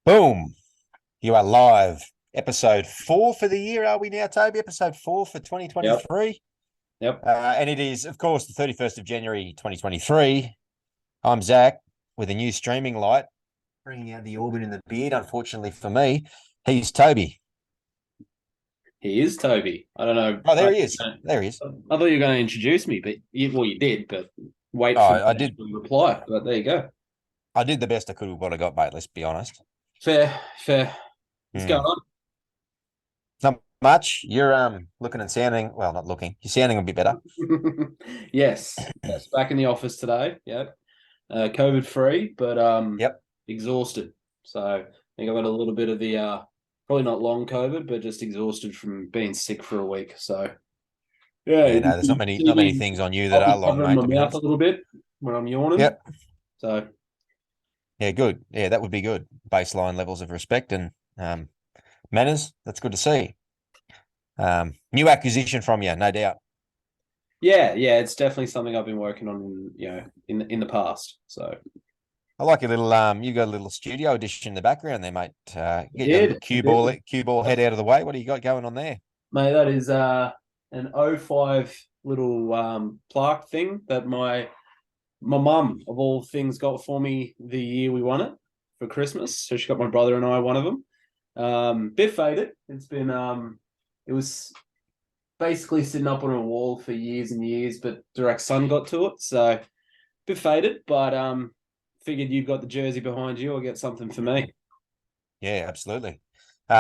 Boom. You are live. Episode 4 for the year, are we now, Toby? Episode 4 for Yep. 2023. Yep. And it is, of course, the 31st of January, 2023. I'm Zac with a new streaming light, bringing out the Orban in the beard, unfortunately for me. He's Toby. He is Toby. I don't know. Oh, there he is. There he is. I thought you were going to introduce me, but you did, but wait Oh, for me I to did. actually reply. But there you go. I did the best I could with what I got, mate. Let's be honest. Fair, fair. What's going Hmm. on? Not much. You're looking and sounding, well, not looking. You're sounding a bit better. Yes. Yes. Back in the office today. Yep. COVID free, but Yep. exhausted. So I think I got a little bit of the probably not long COVID, but just exhausted from being sick for a week. So yeah, Yeah, no, there's you see not many me. things on you that I'll are be long, covering mate, my to be mouth a honest. little bit when I'm yawning. Yep. So Yeah, good. Yeah, that would be good. Baseline levels of respect and manners. That's good to see. New acquisition from you, no doubt. yeah, it's definitely something I've been working on, in the past. So I like your little you got a little studio edition in the background there, mate. I Get your little did, I did. cue ball head out of the way. What do you got going on there? Mate, that is an '05 little plaque thing that my mum of all things got for me the year we won it for Christmas. So she got my brother and I one of them. Bit faded. It was basically sitting up on a wall for years and years, but direct sun got to it, so bit faded. But figured you've got the jersey behind you. I'll get something for me. Yeah, absolutely. We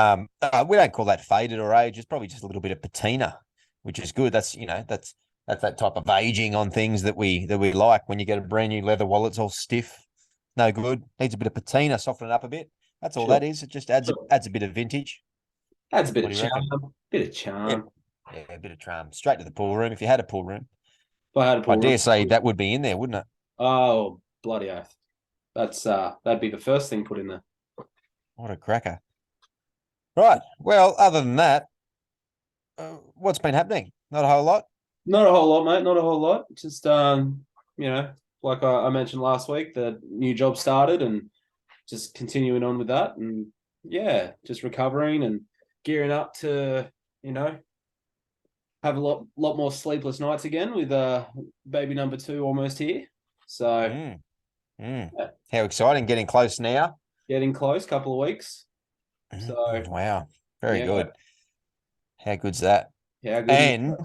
don't call that faded or age. It's probably just a little bit of patina, which is good. That's that type of aging on things that we like. When you get a brand new leather wallet, it's all stiff, no good. Needs a bit of patina, soften it up a bit. That's all Sure, that is. It just adds sure. adds a bit of vintage. Adds a bit What of do you reckon? charm. Bit of Yeah, charm. yeah, a bit of charm. Straight to the pool room if you had a pool room. If I had a I pool dare room. say that would be in there, wouldn't it? Oh, bloody oath. That'd be the first thing put in there. What a cracker. Right. Well, other than that, what's been happening? Not a whole lot. Not a whole lot, mate. Not a whole lot. Just like I mentioned last week, the new job started and just continuing on with that, and yeah, just recovering and gearing up to you know have a lot more sleepless nights again with baby number two almost here. So Mm, mm. yeah, How exciting. Getting close now. getting close, couple of weeks. So Wow. Very yeah, good. How good's that? how good is And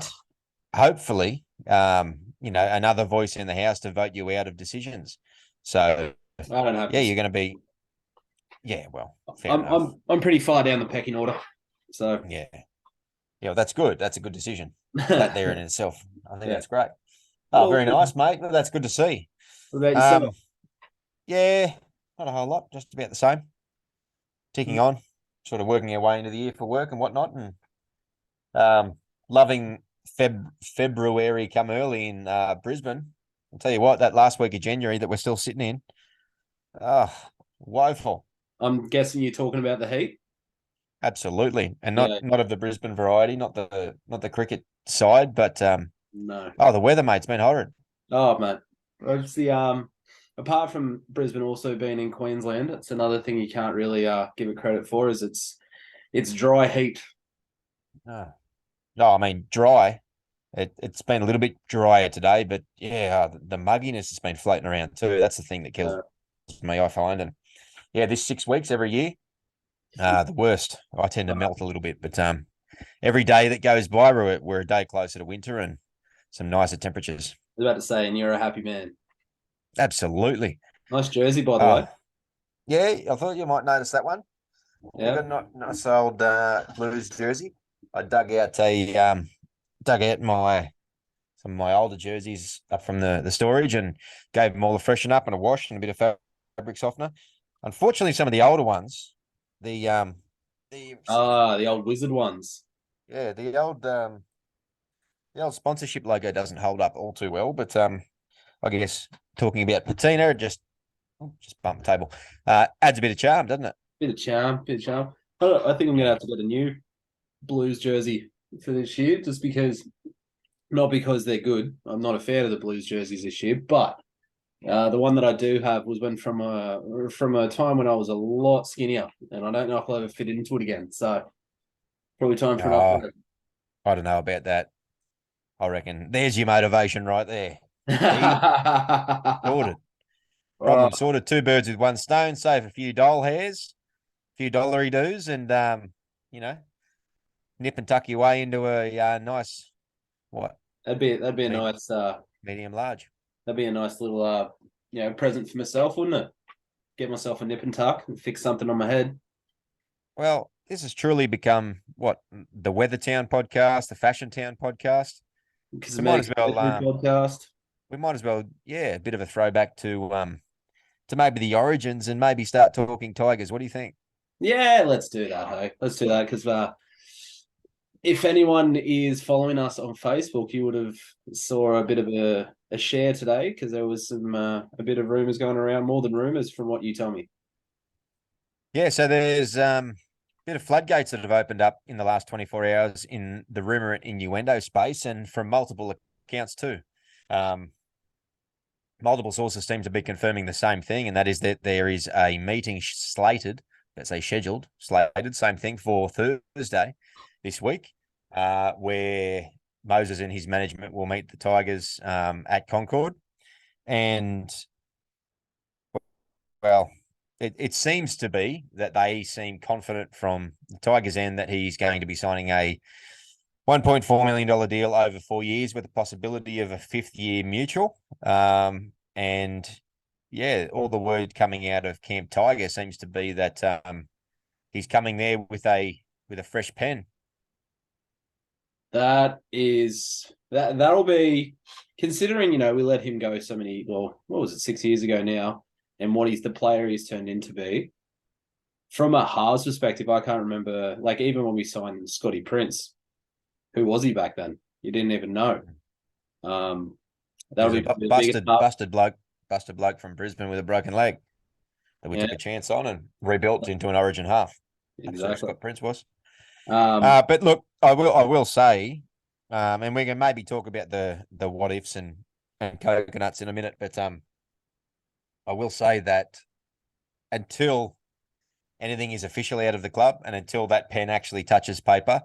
hopefully, another voice in the house to vote you out of decisions. So, I don't have yeah, this. you're going to be, yeah, well, fair I'm enough. I'm I'm pretty far down the pecking order. So Yeah. Yeah, well, that's good. That's a good decision. That yeah. there in itself. I think What that's great. Oh, very nice, mate. Well, that's good to see. about yourself? Um, yeah, not a whole lot, just about the same. Ticking on, sort of working our way into the year for work and whatnot, and loving February come early in Brisbane. I'll tell you what, that last week of January that we're still sitting in, oh, woeful. I'm guessing you're talking about the heat. Absolutely, and not Yeah, not of the Brisbane variety, not the cricket side, but no. oh, the weather, mate, it's been horrid. Oh man, it's the apart from Brisbane also being in Queensland, it's another thing you can't really give it credit for is it's dry heat. Oh. No, I mean dry. It's been a little bit drier today, but yeah, the mugginess has been floating around too. That's the thing that kills Uh, me, I find. And yeah, this 6 weeks every year, the worst. I tend to melt a little bit, but every day that goes by, we're a day closer to winter and some nicer temperatures. I was about to say, and you're a happy man. Absolutely. Nice jersey, by the way. Oh, yeah, I thought you might notice that one. You Yeah. got a nice old Blues jersey. I dug out my some of my older jerseys up from the storage and gave them all a freshen up and a wash and a bit of fabric softener. Unfortunately, some of the older ones, the The old wizard ones. yeah, the old sponsorship logo doesn't hold up all too well. But I guess talking about patina, it just bump the table. Adds a bit of charm, doesn't it? Bit of charm, bit of charm. I think I'm gonna have to get a new Blues jersey for this year, just because not because they're good. I'm not a fan of the Blues jerseys this year, but The one that I do have was when from a time when I was a lot skinnier, and I don't know if I'll ever fit into it again. So probably time for an Oh, upgrade. I don't know about that. I reckon there's your motivation right there. See, sorted. Oh, Problem sorted. Two birds with one stone. Save a few doll hairs, a few dollary doos, and you know, nip and tuck your way into a nice what that'd be a med- nice medium large. that'd be a nice little present for myself, wouldn't it? Get myself a nip and tuck and fix something on my head. Well, this has truly become what the Weather Town podcast, the Fashion Town podcast. So might Cosmetic as well surgery podcast. we might as well a bit of a throwback to maybe the origins and maybe start talking Tigers. What do you think? Yeah, let's do that. Hey, let's do that because if anyone is following us on Facebook, you would have saw a bit of a share today because there was some a bit of rumors going around, more than rumors from what you tell me. Yeah, so there's a bit of floodgates that have opened up in the last 24 hours in the rumor and innuendo space, and from multiple accounts too. Um, Multiple sources seem to be confirming the same thing, and that is that there is a meeting slated, let's say slated, same thing for Thursday this week, where Moses and his management will meet the Tigers at Concord. And, well, it seems to be that they seem confident from the Tigers' end that he's going to be signing a $1.4 million deal over 4 years with the possibility of a fifth year mutual. And yeah, all the word coming out of Camp Tiger seems to be that he's coming there with a fresh pen. That'll be considering we let him go so many. Well, what was it, 6 years ago now, and what he's the player he's turned into be. From a halves perspective, I can't remember. Like even when we signed Scotty Prince, who was he back then? You didn't even know. Um, He that'll was a be the biggest half. busted bloke from Brisbane with a broken leg that we Yeah, took a chance on and rebuilt into an Origin half. Absolute exactly. Scott Prince was. Um, But look, I will say, and we can maybe talk about the what ifs and coconuts in a minute, but I will say that until anything is officially out of the club and until that pen actually touches paper,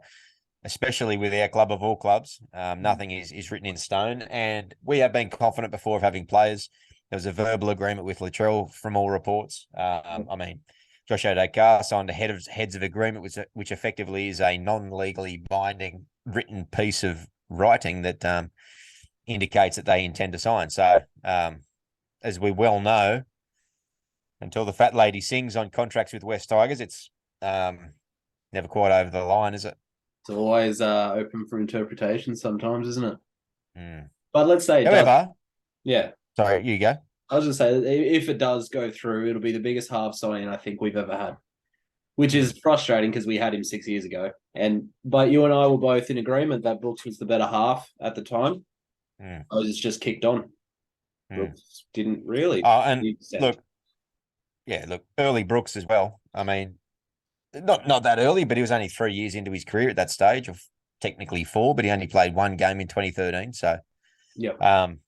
especially with our club of all clubs, nothing is written in stone. And we have been confident before of having players. There was a verbal agreement with Latrell from all reports. I mean, Josh O'Dakar signed a heads of agreement, which effectively is a non-legally binding written piece of writing that indicates that they intend to sign. So, as we well know, until the fat lady sings on contracts with West Tigers, it's never quite over the line, is it? it's always open for interpretation sometimes, isn't it? Mm. But let's say it does. However, Yeah, sorry, you go. I was just say if it does go through, it'll be the biggest half signing I think we've ever had, which Mm. is frustrating because we had him 6 years ago. But you and I were both in agreement that Brooks was the better half at the time. Mm. I was just kicked on. Mm. Brooks didn't really. And look, yeah, look, early Brooks as well. I mean, not that early, but he was only 3 years into his career at that stage, of technically four, but he only played one game in 2013. So, Yep. um,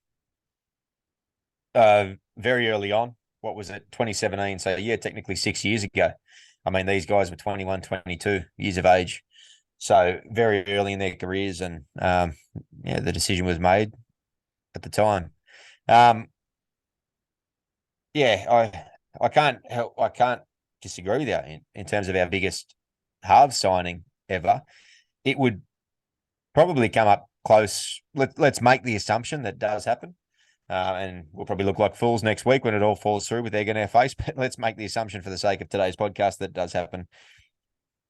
very early on, what was it, 2017? So, yeah, technically 6 years ago. I mean, these guys were 21, 22 years of age. So, very early in their careers. And, yeah, the decision was made at the time. Um, yeah, I can't disagree with you in terms of our biggest halves signing ever. It would probably come up close. Let's make the assumption that does happen. And we'll probably look like fools next week when it all falls through with egg in our face. But let's make the assumption for the sake of today's podcast that does happen.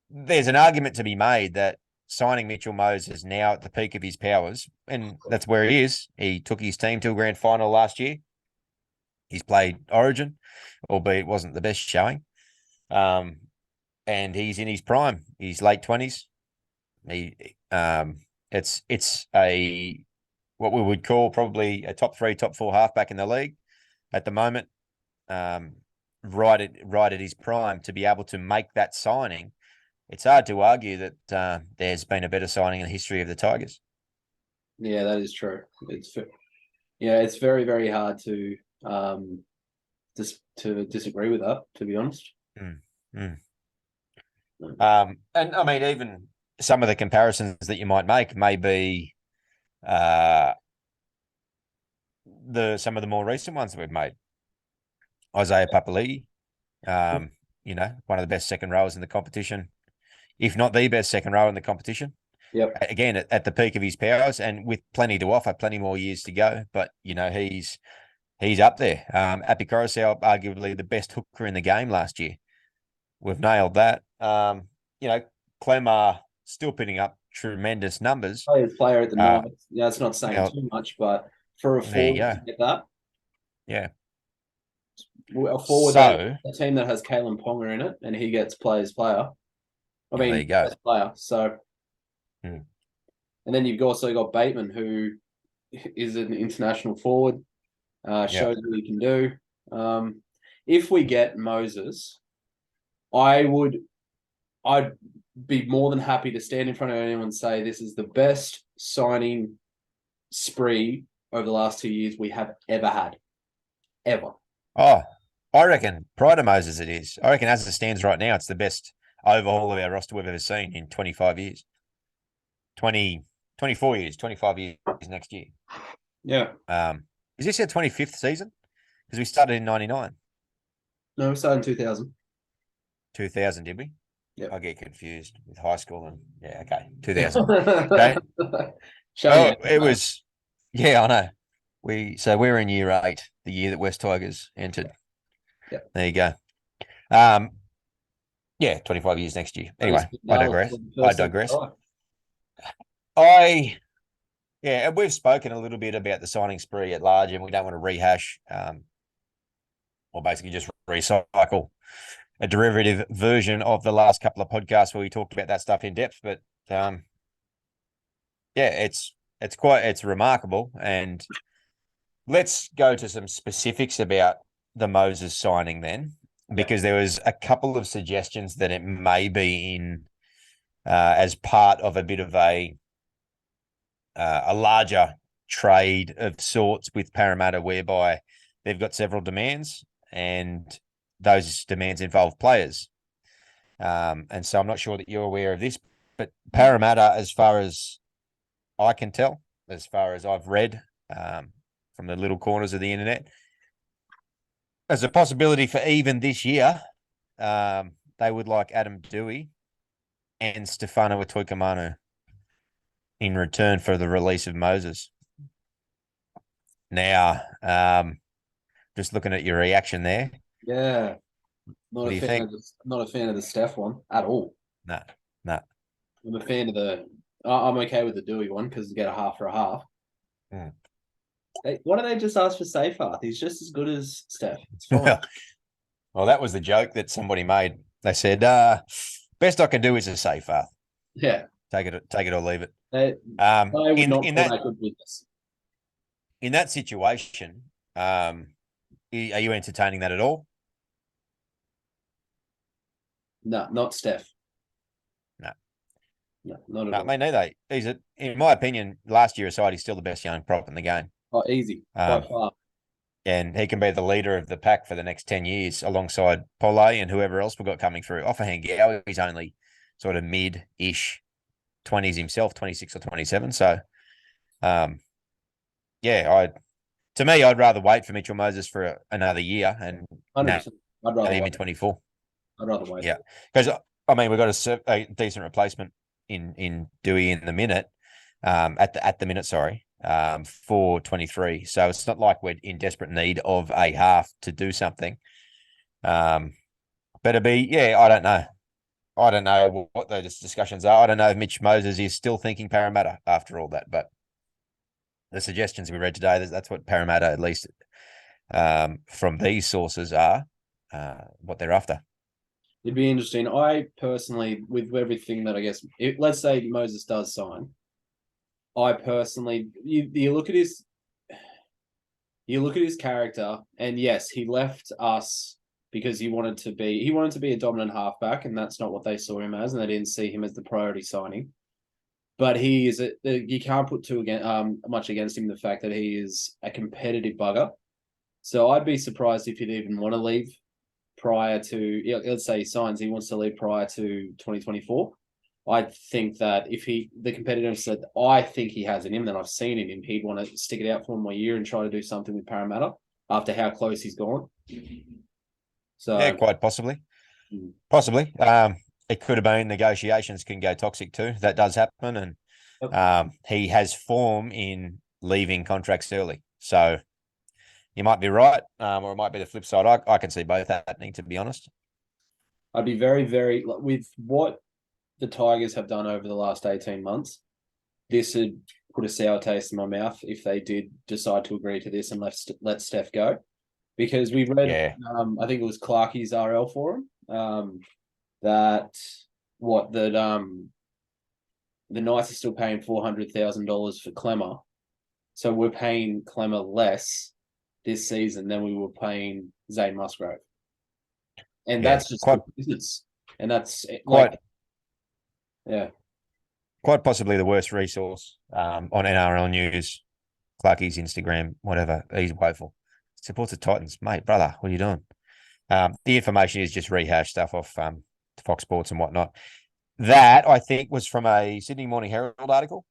There's an argument to be made that signing Mitchell Moses now at the peak of his powers, and that's where he is. He took his team to a grand final last year. He's played Origin, albeit it wasn't the best showing. And he's in his prime. He's late 20s. He it's a what we would call probably a top three, top four halfback in the league at the moment. Right at his prime to be able to make that signing. It's hard to argue that there's been a better signing in the history of the Tigers. Yeah, that is true. It's very very hard to just to disagree with that, to be honest. Mm, mm. And I mean, even some of the comparisons that you might make may be uh, some of the more recent ones that we've made. Isaiah Papali'i, one of the best second rowers in the competition, if not the best second rower in the competition. Yep. Again, at the peak of his powers and with plenty to offer, plenty more years to go. But, he's up there. Api Coruscant, arguably the best hooker in the game last year. We've nailed that. Clemar still putting up tremendous numbers. Player at the Uh, Knights. Yeah, it's not saying now, too much, but for a there you forward go. to get that, Yeah. a forward So, a team that has Kalen Ponga in it, and he gets player. there you go. Best player. So, Hmm. and then you've also got Bateman, who is an international forward, Yeah. shows what he can do. If we get Moses, I'd be more than happy to stand in front of anyone and say this is the best signing spree over the last 2 years we have ever had. Ever. Oh, I reckon prior to Moses it is. I reckon as it stands right now, it's the best overhaul of our roster we've ever seen in 25 years. 24 years, 25 years next year. Yeah. Is this our 25th season? Because we started in 99. No, we started in 2000. 2000, did we? Yeah. I get confused with high school and okay. 2000. Okay. Showing It was I know. We're in year 8, the year that West Tigers entered. Yeah. There you go. 25 years next year. Anyway, I digress. And we've spoken a little bit about the signing spree at large, and we don't want to rehash or basically just recycle a derivative version of the last couple of podcasts where we talked about that stuff in depth. But it's remarkable. And let's go to some specifics about the Moses signing then, because there was a couple of suggestions that it may be in as part of a bit of a larger trade of sorts with Parramatta, whereby they've got several demands and those demands involve players. And so I'm not sure that you're aware of this, but Parramatta, as far as I can tell, as far as I've read from the little corners of the internet, as a possibility for even this year, they would like Adam Dewey and Stefano Atuikamanu in return for the release of Moses. Now, just looking at your reaction there. Yeah. What do you think? Not a fan of the Steph one at all. No. I'm a fan of I'm okay with the Dewey one because you get a half for a half. Mm. Why don't they just ask for Seyfarth? He's just as good as Steph. It's fine. Well, that was the joke that somebody made. They said, best I can do is a Seyfarth. Yeah. Take it or leave it. I would not call that good business. In that situation, are you entertaining that at all? No, not Steph. No, not at all. Me neither. In my opinion, last year aside, he's still the best young prop in the game. Oh, easy. By far. And he can be the leader of the pack for the next 10 years alongside Pole and whoever else we've got coming through. Offahan Gow, he's only sort of mid-ish 20s himself, 26 or 27. So, to me, I'd rather wait for Mitchell Moses for another year and 100%. I'd rather him wait. in 24. I'd rather wait. Yeah, because we've got a decent replacement in Dewey in the minute, at the minute, sorry, for 23. So it's not like we're in desperate need of a half to do something. But it'd be, I don't know. I don't know what those discussions are. I don't know if Mitch Moses is still thinking Parramatta after all that, but the suggestions we read today, that's what Parramatta, at least from these sources, are what they're after. It'd be interesting. I personally, with everything that I guess, let's say Moses does sign, I personally, you look at his character, and yes, he left us because he wanted to be a dominant halfback, and that's not what they saw him as, and they didn't see him as the priority signing. But you can't put much against him. The fact that he is a competitive bugger, So I'd be surprised if he'd even want to leave prior to, yeah, let's say he signs, he wants to leave prior to 2024. I think that if the competitiveness that I think he has in him, that I've seen in him, he'd want to stick it out for one more year and try to do something with Parramatta after how close he's gone. Yeah, So, quite possibly. mm, Possibly. It could have been negotiations can go toxic too. That does happen. And yep, he has form in leaving contracts early. So you might be right, or it might be the flip side. I can see both happening, to be honest. I'd be very, very, with what the Tigers have done over the last 18 months, this would put a sour taste in my mouth if they did decide to agree to this and let Steph go. Because we read, Yeah. I think it was Clarkie's RL forum, that what that the Knights are still paying $400,000 for Clemmer, so we're paying Clemmer less this season than we were paying Zane Musgrove, and Yeah. that's just Quite good business. And that's like, quite yeah, quite possibly the worst resource on NRL news, Clarkie's Instagram, whatever. He's woeful. Supports the Titans, mate, brother. What are you doing? The information is just rehashed stuff off Fox Sports and whatnot. That I think was from a Sydney Morning Herald article.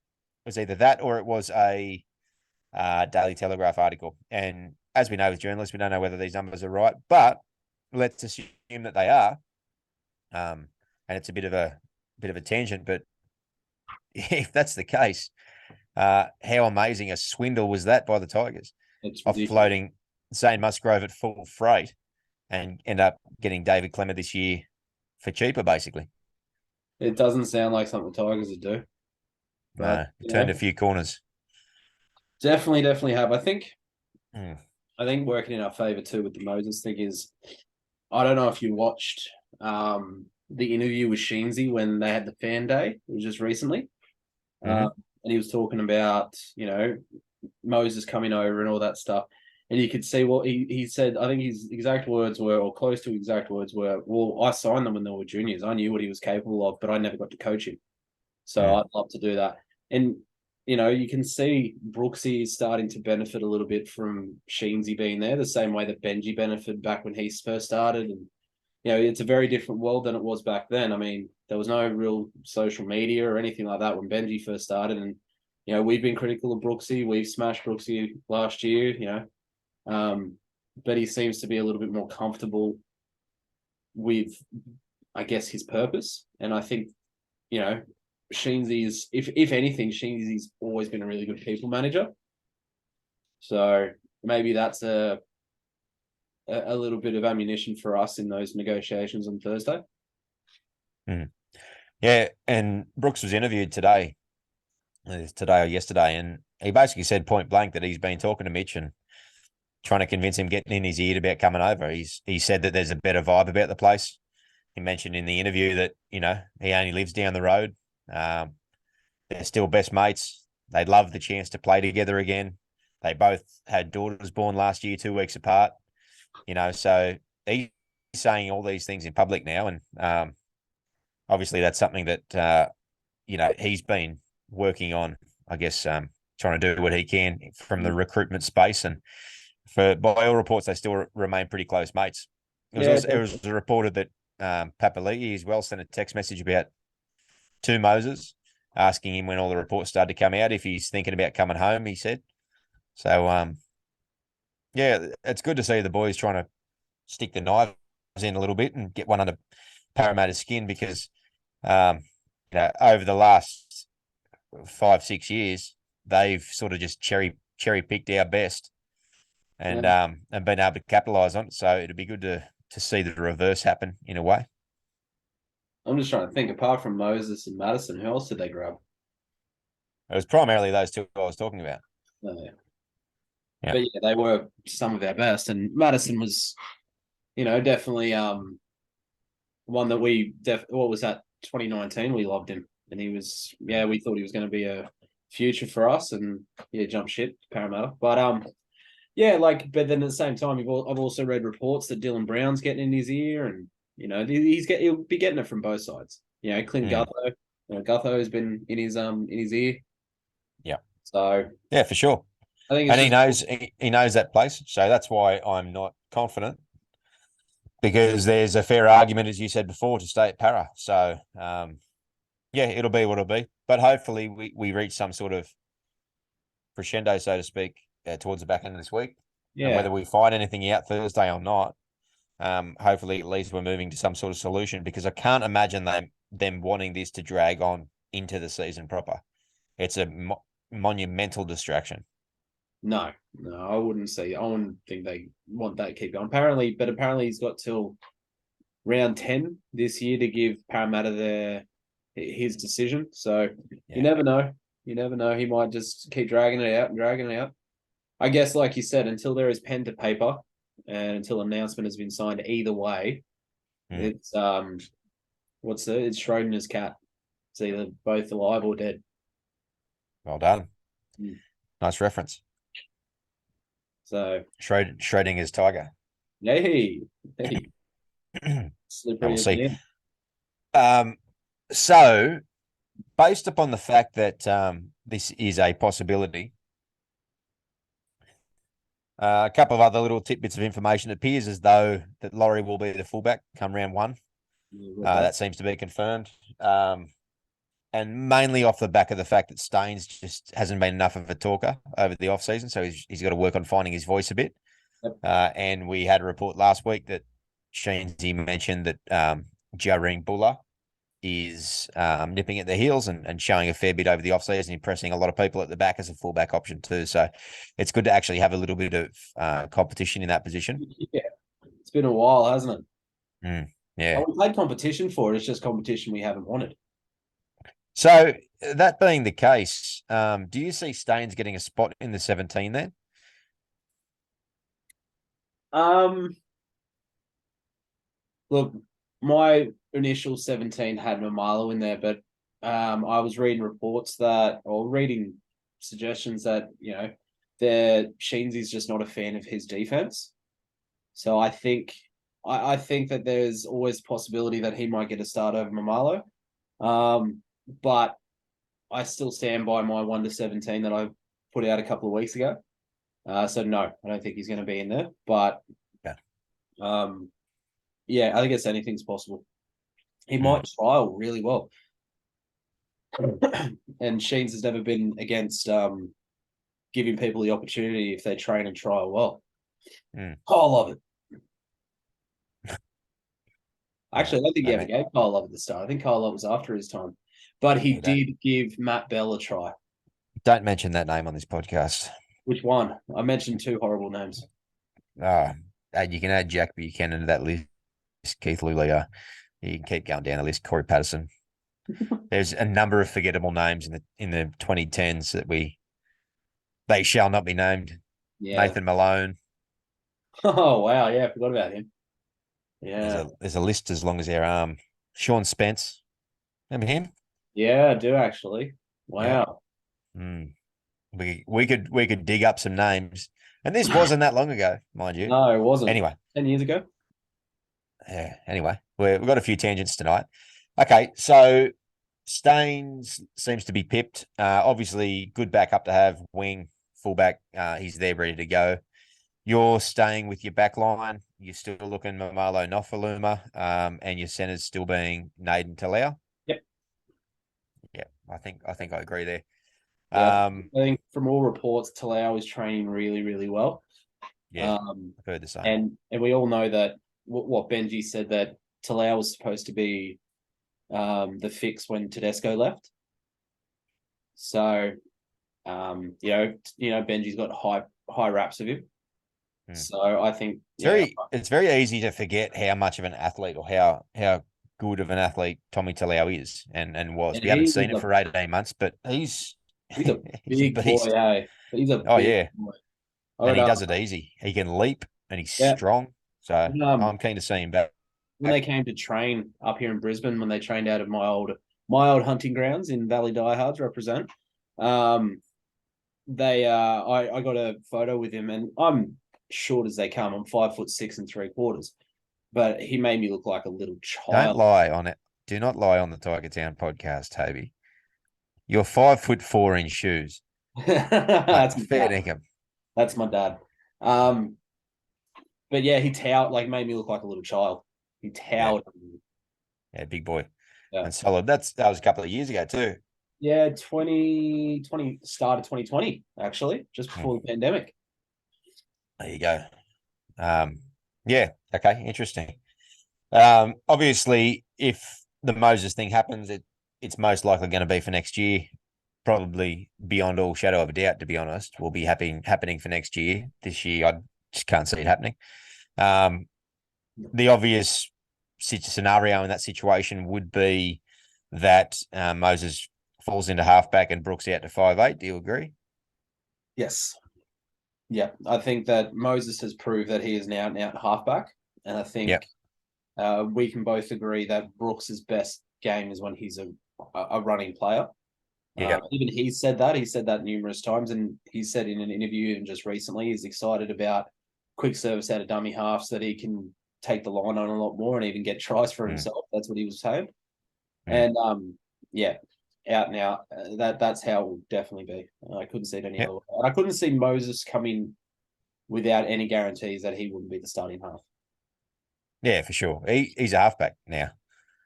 It was either that or it was a Daily Telegraph article. And as we know with journalists, we don't know whether these numbers are right, but let's assume that they are. And it's a bit of a tangent, but if that's the case, how amazing a swindle was that by the Tigers, it's ridiculous. offloading Zane Musgrove at full freight and end up getting David Clemmer this year for cheaper, basically. It doesn't sound like something the Tigers would do, but No, turned a few corners. definitely have. Mm. I think working in our favor too with the Moses thing is, I don't know if you watched the interview with Sheensy when they had the fan day. It was just recently. Mm-hmm. And he was talking about, Moses coming over and all that stuff. And you could see what he said. I think his exact words were, or close to exact words were, well, I signed them when they were juniors. I knew what he was capable of, but I never got to coach him. So Mm. I'd love to do that. And, you can see Brooksy is starting to benefit a little bit from Sheensy being there, the same way that Benji benefited back when he first started. And it's a very different world than it was back then. I mean, there was no real social media or anything like that when Benji first started. And, we've been critical of Brooksy. We've smashed Brooksy last year, but he seems to be a little bit more comfortable with, I guess, his purpose. And I think, you know, Sheensy's, if anything, Sheensy's always been a really good people manager. So maybe that's a little bit of ammunition for us in those negotiations on Thursday. Mm. Yeah, and Brooks was interviewed today or yesterday, and he basically said point blank that he's been talking to Mitch and trying to convince him, getting in his ear about coming over. He said that there's a better vibe about the place. He mentioned in the interview that he only lives down the road. They're still best mates. They'd love the chance to play together again. They both had daughters born last year, 2 weeks apart. So he's saying all these things in public now, and obviously that's something that he's been working on. I guess trying to do what he can from the recruitment space, and by all reports, they still remain pretty close mates. Yeah, It was reported that Papali'i as well sent a text message to Moses, asking him when all the reports started to come out if he's thinking about coming home. He said so. Yeah, it's good to see the boys trying to stick the knives in a little bit and get one under Parramatta's skin because over the last 5-6 years, they've sort of just cherry picked our best yeah. and been able to capitalize on it. So it'd be good to see the reverse happen in a way. I'm just trying to think. Apart from Moses and Madison, who else did they grab? It was primarily those two I was talking about. Yeah. Yeah. But yeah, they were some of our best, and Madison was, definitely one that what was that, 2019? We loved him, and we thought he was going to be a future for us, and yeah, jump ship Parramatta. But yeah, but then at the same time, I've also read reports that Dylan Brown's getting in his ear, and he'll be getting it from both sides. Clint Mm. Gutho, Gutho has been in his ear. Yeah. So Yeah, for sure. I think it's And just he knows that place. So that's why I'm not confident, because there's a fair argument, as you said before, to stay at Para. So yeah, it'll be what it'll be. But hopefully we reach some sort of crescendo, so to speak, towards the back end of this week. And yeah, whether we find anything out Thursday or not, hopefully at least we're moving to some sort of solution, because I can't imagine them wanting this to drag on into the season proper. It's a monumental distraction. no, no, I wouldn't say. I wouldn't think they want that to keep going. Apparently he's got till round 10 this year to give Parramatta his decision. So you Yeah. never know. You never know. He might just keep dragging it out and dragging it out. I guess, like you said, until there is pen to paper and until announcement has been signed either way, Mm. it's it's Schrodinger's cat. It's either both alive or dead. Well done. Mm. Nice reference. So Schrodinger's tiger. hey, And slippery we'll as see. an Um, so based upon the fact that this is a possibility, a couple of other little tidbits of information. It appears as though that Laurie will be the fullback come round one. That seems to be confirmed. And mainly off the back of the fact that Staines just hasn't been enough of a talker over the off season, so he's got to work on finding his voice a bit. Yep. And we had a report last week that Sheensy mentioned that Jareen Buller is nipping at the heels and showing a fair bit over the offseason, impressing a lot of people at the back as a fullback option too. So it's good to actually have a little bit of competition in that position. Yeah, it's been a while, hasn't it? Yeah. We've had competition for it. It's just competition we haven't wanted. So that being the case, do you see Staines getting a spot in the 17 then? Look, my initial 17 had Mamalo in there, but I was reading reports or reading suggestions that, Sheensy's just not a fan of his defense. So I think that there's always possibility that he might get a start over Mamalo. But I still stand by my 1 to 17 that I put out a couple of weeks ago. So no, I don't think he's going to be in there. But yeah, I think anything's possible. He might trial really well. And Sheens has never been against giving people the opportunity if they train and trial well. Kyle love it. Actually, I don't think he ever gave Kyle Love at the start. I think Kyle Love was after his time. But he did give Matt Bell a try. Don't mention that name on this podcast. Which one? I mentioned 2 horrible names. You can add Jack Buchanan to that list. Keith Lulia. You can keep going down the list. Corey Patterson. There's a number of forgettable names in the 2010s that they shall not be named. Yeah. Nathan Malone. Oh wow, yeah, I forgot about him. Yeah. There's a list as long as their arm. Sean Spence. Remember him? Yeah, I do actually. Wow. Yeah. We could dig up some names. And this wasn't that long ago, mind you. No, it wasn't. Anyway. 10 years ago. Yeah. Anyway, we've got a few tangents tonight. Okay, so Staines seems to be pipped. Obviously, good backup to have. Wing, fullback. He's there ready to go. You're staying with your back line. You're still looking Mamalo Nofaluma, and your center's still being Naden Talau. Yep. Yeah, I think I agree there. Yeah, I think from all reports, Talau is training really, really well. Yeah, I've heard the same. And we all know that what Benji said, that Talau was supposed to be the fix when Tedesco left. So, Benji's got high raps of him. So I think it's very easy to forget how much of an athlete, or how good of an athlete Tommy Talau is and was. And we haven't seen it for 18 months, but he's a big boy, eh? He's a big boy. And he does it easy. He can leap and he's strong. So I'm keen to see him back. When they came to train up here in Brisbane, when they trained out of my old hunting grounds in Valley Diehards represent, I got a photo with him, and I'm short as they come. I'm 5'6" and 3/4, but he made me look like a little child. Don't lie on it. Do not lie on the Tiger Town podcast, Toby. You're 5'4" in shoes. That's fair dinkum. That's my dad. Um, but yeah, he towered, like made me look like a little child. He Yeah, towered. yeah, big boy Yeah. and solid. That was a couple of years ago too. Yeah, 2020 started 2020, actually, just Hmm, before the pandemic. there you go. Um, yeah, okay, interesting. Obviously, if the Moses thing happens, it's most likely going to be for next year. Probably beyond all shadow of a doubt, to be honest, will be happening for next year. This year, I just can't see it happening. Um, the obvious scenario in that situation would be that Moses falls into halfback and Brooks out to 5'8". Do you agree? Yes. Yeah. I think that Moses has proved that he is now an out halfback. And I Yep. think we can both agree that Brooks's best game is when he's a running player. Yep. Even he said that. He said that numerous times. And he said in an interview and just recently, he's excited about quick service out of dummy half so that he can take the line on a lot more and even get tries for Mm, himself. That's what he was saying. mm. And yeah, out and out. That's how it will definitely be. I couldn't see it any Yep. other way. And I couldn't see Moses coming without any guarantees that he wouldn't be the starting half. Yeah, for sure. He's a halfback now.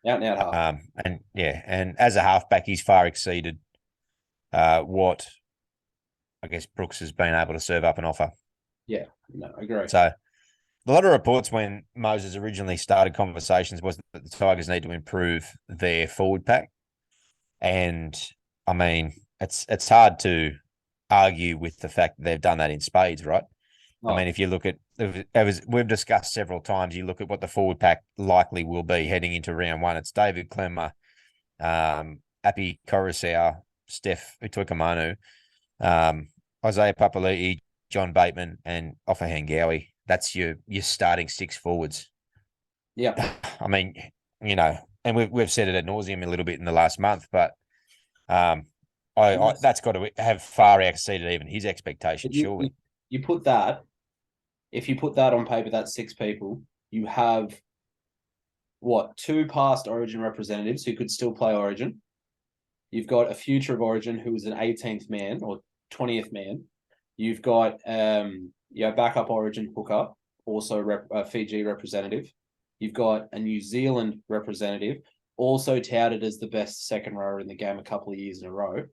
Out and out half. And yeah, and as a halfback, he's far exceeded what I guess Brooks has been able to serve up and offer. Yeah, no, I agree. So a lot of reports when Moses originally started conversations was that the Tigers need to improve their forward pack. And I mean, it's hard to argue with the fact that they've done that in spades, right? I Oh, mean, if you look at, as we've discussed several times, you look at what the forward pack likely will be heading into round one. It's David Clemmer, Api Coruscant, Steph Utoikamanu, um, Isaiah Papali'i, John Bateman, and Offa Hangawi. That's your starting six forwards. yeah. I mean, and we've said it ad nauseum a little bit in the last month, but um, that's got to have far exceeded even his expectations, You, you surely. you put that if you put that on paper, that's six people. You have what two past Origin representatives who could still play Origin. You've got a future of Origin who is an 18th man or 20th man. You've got backup Origin hooker, also a Fiji representative. You've got a New Zealand representative, also touted as the best second rower in the game a couple of years in a row.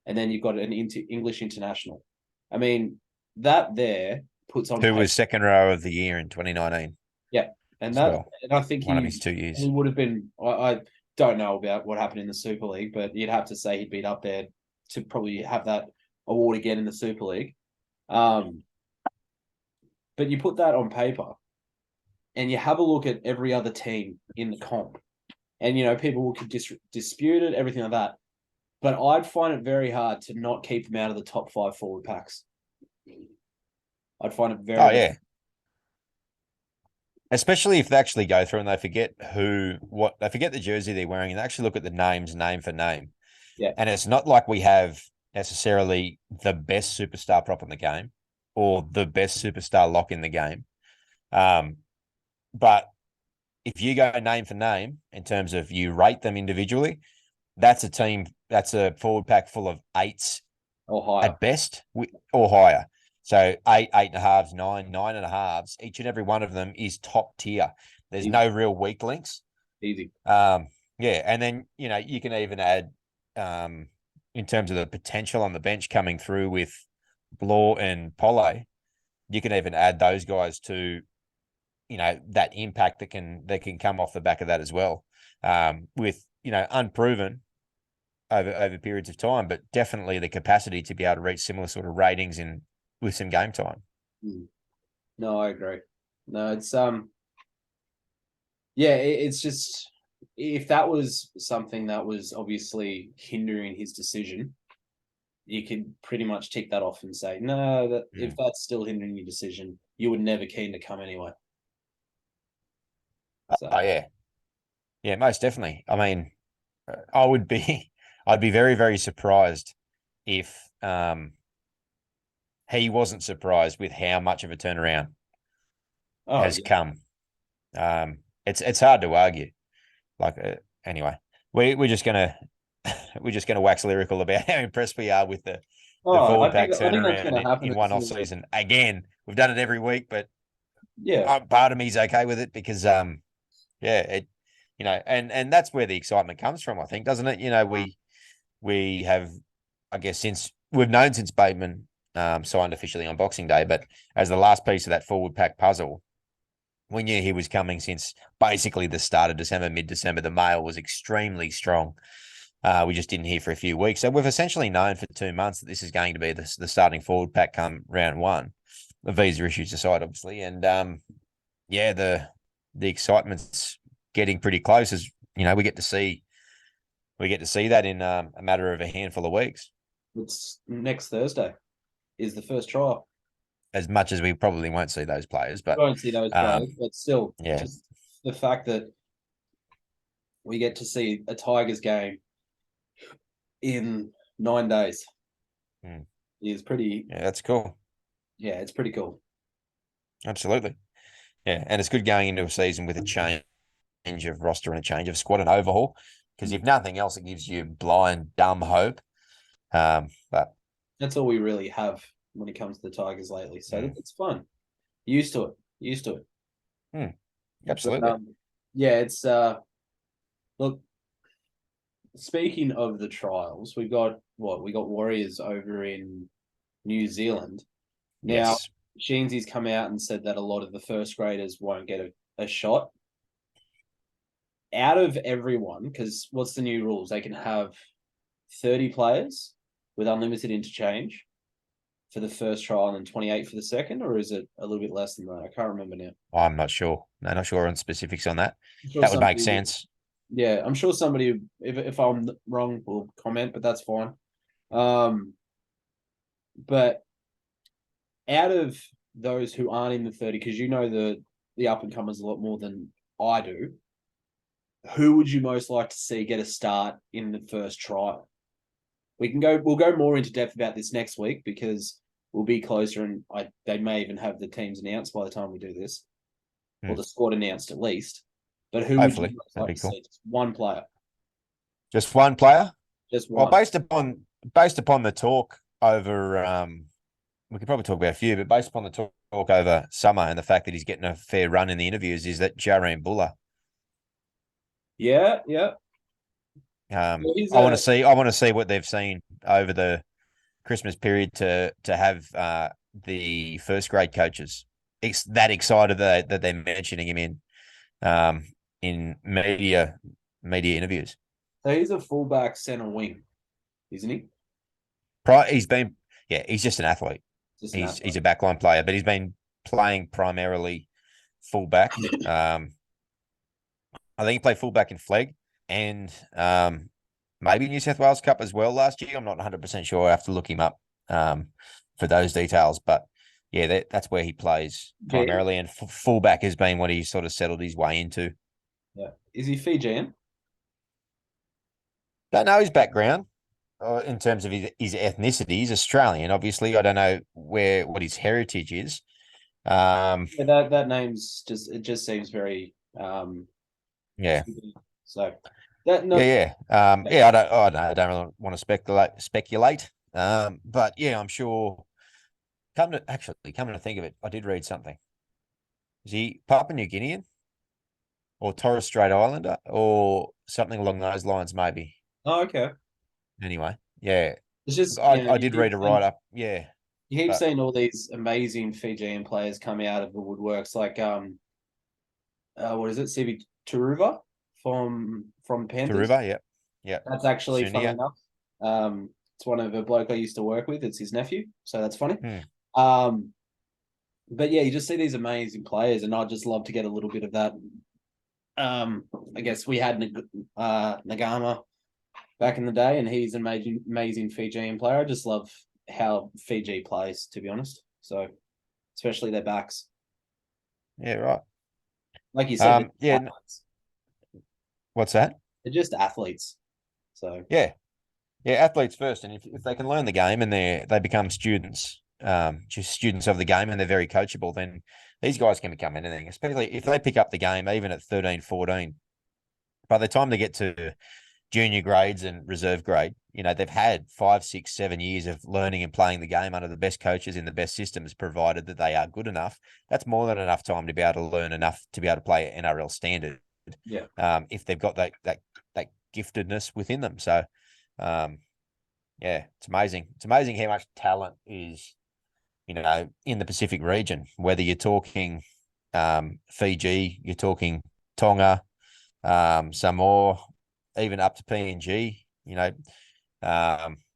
And then you've got an English international. I mean, that there puts on Who paper. was second row of the year in 2019 Yeah, and as that, well. and I think One of his 2 years. he would have been. I don't know about what happened in the Super League, but you'd have to say he'd been up there to probably have that award again in the Super League. Um, but you put that on paper, and you have a look at every other team in the comp, and people could dispute it, everything like that. But I'd find it very hard to not keep them out of the top five forward packs. I'd find it very, Oh, very yeah. Especially if they actually go through and they forget they forget the jersey they're wearing and they actually look at the names name for name. yeah. And it's not like we have necessarily the best superstar prop in the game or the best superstar lock in the game. But if you go name for name in terms of you rate them individually, that's a forward pack full of eights Or higher. at best or higher. So eight, eight and a halves, nine, nine and a halves. Each and every one of them is top tier. There's Easy. no real weak links. Easy. Yeah, and then you can even add in terms of the potential on the bench coming through with Blore and Pole. You can even add those guys to that impact that can come off the back of that as well. With unproven over periods of time, but definitely the capacity to be able to reach similar sort of ratings in with some game time. No, I agree. No, yeah, it's just if that was something that was obviously hindering his decision, you could pretty much tick that off and say, no, that if that's still hindering your decision, you were never keen to come anyway. So Oh yeah, yeah, most definitely. I mean, I would be, I'd be very very surprised if he wasn't surprised with how much of a turnaround oh has yeah. come. It's hard to argue. Like anyway, we're just gonna we're just gonna wax lyrical about how impressed we are with the Oh, forward I think pack I think that's going turnaround to happen in as one soon off as it, season. Again, we've done it every week, but yeah. part of me's okay with it because yeah, it and that's where the excitement comes from, I think, doesn't it? We have, I guess, since Bateman signed officially on Boxing Day, but as the last piece of that forward pack puzzle, we knew he was coming since basically the start of December, mid-December. The mail was extremely strong. We just didn't hear for a few weeks. So we've essentially known for 2 months that this is going to be the starting forward pack come round one. The visa issues aside, obviously. And yeah, the excitement's getting pretty close as we get to see that in a matter of a handful of weeks. It's next Thursday is the first trial. As much as we probably won't see those players, You but won't see those players, but still, yeah, just the fact that we get to see a Tigers game in 9 days mm, is pretty. yeah, that's cool. Yeah, it's pretty cool. Absolutely. Yeah, and it's good going into a season with a change of roster and a change of squad and overhaul. Because if nothing else, it gives you blind, dumb hope. But That's all we really have when it comes to the Tigers lately. So mm, it's fun. Used to it. Used to it. mm, But absolutely. yeah, it's look. Speaking of the trials, we got what we got Warriors over in New Zealand. Now, Yes. Sheensy's come out and said that a lot of the first graders won't get a shot. Out of everyone, because what's the new rules? They can have 30 players with unlimited interchange for the first trial and then 28 for the second, or is it a little bit less than that? I can't remember now. I'm not sure. No, not sure on specifics on that. I'm sure That would make somebody, sense. yeah, I'm sure somebody, if I'm wrong, will comment, but that's fine. Um, but out of those who aren't in the 30, because you know the up and comers a lot more than I do, who would you most like to see get a start in the first trial? We'll go more into depth about this next week because we'll be closer and they may even have the teams announced by the time we do this, or Hmm. the squad announced at least. But who would you Hopefully, most that'd like be to cool. see? Just one player, Just one player. just Well, one. based upon the talk over, we could probably talk about a few, but based upon the talk over summer and the fact that he's getting a fair run in the interviews, is that Jareen Buller. Yeah, yeah. Well, he's I want to a see. I want to see what they've seen over the Christmas period to have the first grade coaches that excited that they're mentioning him um, in media interviews. he's a fullback center wing, isn't he? He's been, yeah, he's just an athlete. Just an He's athlete. a backline player, but he's been playing primarily fullback. I think he played fullback in Flegg and maybe New South Wales Cup as well last year. I'm not 100% sure. I have to look him up for those details. But yeah, that's where he plays Fijian? primarily. And fullback has been what he's sort of settled his way into. Yeah. Is he Fijian? Don't know his background in terms of his ethnicity. He's Australian, obviously. I don't know what his heritage is. Yeah, that name's just seems very Yeah. so that Yeah, no yeah. Yeah, I don't really want to speculate. But yeah, I'm sure. Coming to think of it, I did read something. Is he Papua New Guinean or Torres Strait Islander or something along those lines? Maybe. oh, okay. Anyway, yeah, It's just I did read a write up. Yeah, you keep but seeing all these amazing Fijian players come out of the woodworks, like what is it, Sivi Turuva from Panthers. Taruva, yep, yep. That's actually funny Sunia. enough. It's one of a bloke I used to work with. It's his nephew, so that's funny. Hmm. Um, but yeah, you just see these amazing players, and I'd just love to get a little bit of that. I guess we had Nagama back in the day, and he's an amazing Fijian player. I just love how Fiji plays, to be honest. So, especially their backs, Yeah, right. like you said, Yeah. What's that? they're just athletes. So, Yeah, yeah. Athletes first, and if they can learn the game and they become students, just students of the game, and they're very coachable, then these guys can become anything. Especially if they pick up the game even at 13, 14. By the time they get to junior grades and reserve grade, they've had 5, 6, 7 years of learning and playing the game under the best coaches in the best systems, provided that they are good enough. That's more than enough time to be able to learn enough to be able to play at NRL standard. Yeah. If they've got that giftedness within them. So, yeah, it's amazing. It's amazing how much talent is, in the Pacific region, whether you're talking Fiji, you're talking Tonga, Samoa, even up to PNG,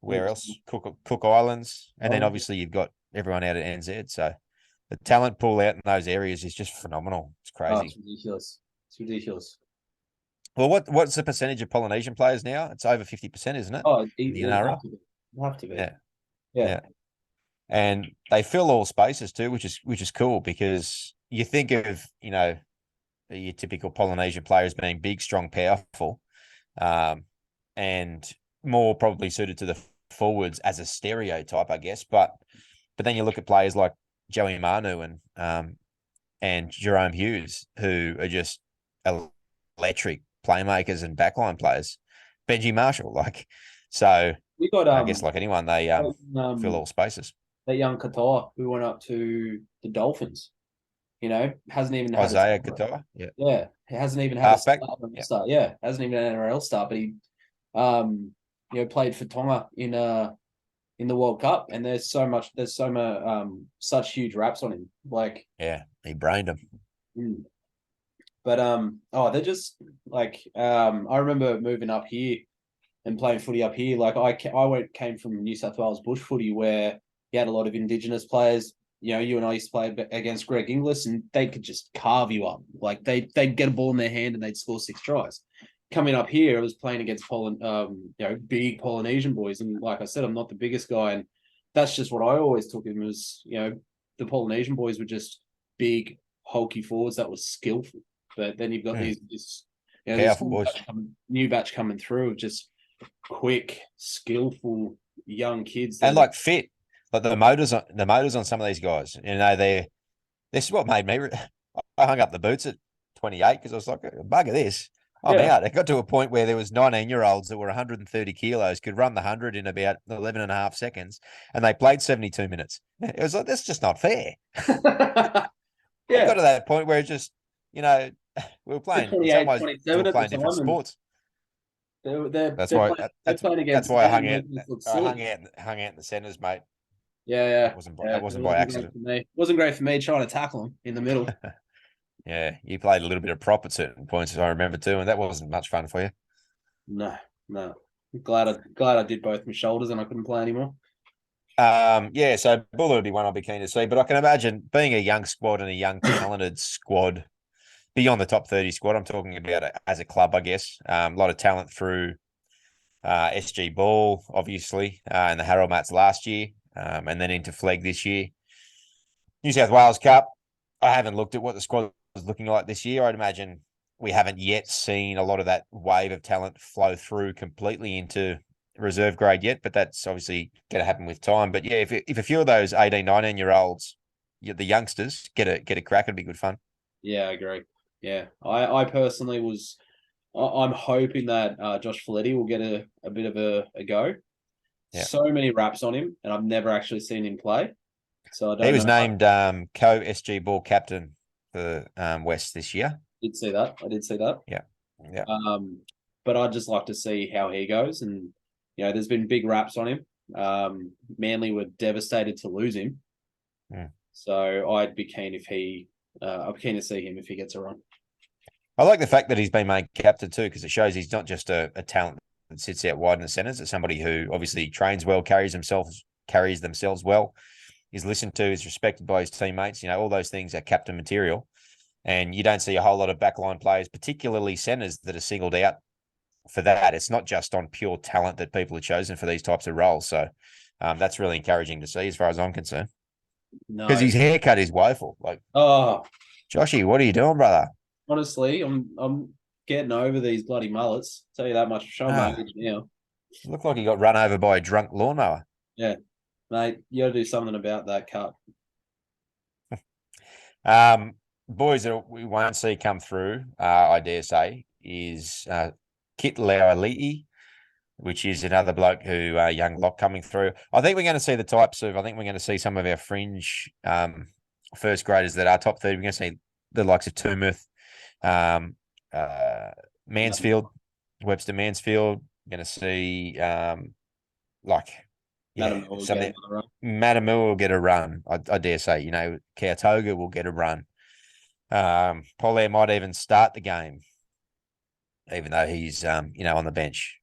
where else? Cook Islands. And then obviously you've got everyone out at NZ. So the talent pool out in those areas is just phenomenal. It's Oh, crazy. it's ridiculous. It's ridiculous. Well, what's the percentage of Polynesian players now? It's over 50%, isn't it? Oh, In the they have NRL? to be. They have to be. Yeah. Yeah. Yeah. And they fill all spaces too, which is cool, because you think of, your typical Polynesian players being big, strong, powerful, and more probably suited to the forwards as a stereotype, I guess. But then you look at players like Joey Manu and Jerome Hughes, who are just electric playmakers and backline players. Benji Marshall, so We got I guess like anyone, they fill all spaces. that young Katoa who went up to the Dolphins. Hasn't even had Isaiah Katoa, yeah, yeah, he hasn't even had halfback, a start. Yeah, hasn't even had an NRL start, but he played for Tonga in the World Cup, and such huge raps on him. Yeah, he brained him. But they're just I remember moving up here and playing footy up here. Came from New South Wales bush footy, where you had a lot of Indigenous players. You and I used to play against Greg Inglis, and they could just carve you up. They'd get a ball in their hand and they'd score 6 tries. Coming up here, I was playing against big Polynesian boys, and like I said, I'm not the biggest guy, and that's just what I always took him as. The Polynesian boys were just big, hulky forwards that was skillful. But then you've got this new batch coming through of just quick, skillful young kids, and fit. Like the motors on some of these guys, this is what made me. I hung up the boots at 28 because I was like, bugger this, I'm out. It got to a point where there was 19-year-olds that were 130 kilos, could run the 100 in about 11 and a half seconds, and they played 72 minutes. It was like, that's just not fair. It got to that point where it just, we were playing, in some ways, we were playing different sports. That's why I hung out in the centres, mate. Yeah. That wasn't by accident. It wasn't great for me trying to tackle him in the middle. Yeah, you played a little bit of prop at certain points, as I remember too, and that wasn't much fun for you. No. Glad I did both my shoulders and I couldn't play anymore. Yeah, so Buller would be one I'd be keen to see, but I can imagine being a young squad and a young talented squad beyond the top 30 squad. I'm talking about as a club, I guess. A lot of talent through SG Ball, obviously, and the Harold Mats last year, and then into Flegg this year. New South Wales Cup. I haven't looked at what the squad was looking like this year. I'd imagine we haven't yet seen a lot of that wave of talent flow through completely into reserve grade yet, but that's obviously going to happen with time. But yeah, if a few of those 18, 19-year-olds, the youngsters, get a crack, it'd be good fun. Yeah, I agree. Yeah, I personally I'm hoping that Josh Folletti will get a bit of a go. Yeah. So many raps on him, and I've never actually seen him play. So I don't. He was named co-SG Ball captain for West this year. I did see that. Yeah. But I'd just like to see how he goes, and there's been big raps on him. Manly were devastated to lose him, so I'd be keen I'm keen to see him if he gets a run. I like the fact that he's been made captain too, because it shows he's not just a talent that sits out wide in the centres. It's somebody who obviously trains well, carries themselves well, is listened to, is respected by his teammates. All those things are captain material. And you don't see a whole lot of backline players, particularly centres, that are singled out for that. It's not just on pure talent that people are chosen for these types of roles. So that's really encouraging to see as far as I'm concerned. Because his haircut is woeful. Joshy, what are you doing, brother? Honestly, I'm getting over these bloody mullets. Tell you that much. Showing my age now. Look like he got run over by a drunk lawnmower. Yeah, mate, you got to do something about that cut. Boys that we won't see come through, I dare say, is Kit Lauali'i, which is another bloke who young lock coming through. I think we're going to see the types of. I think we're going to see some of our fringe first graders that are top 30. We're going to see the likes of Tumouth, um, uh, Mansfield, Webster Mansfield. We're going to see like Madam will get something. another run. Matamu will get a run. I dare say. Kautoga will get a run. Polly might even start the game, even though he's on the bench.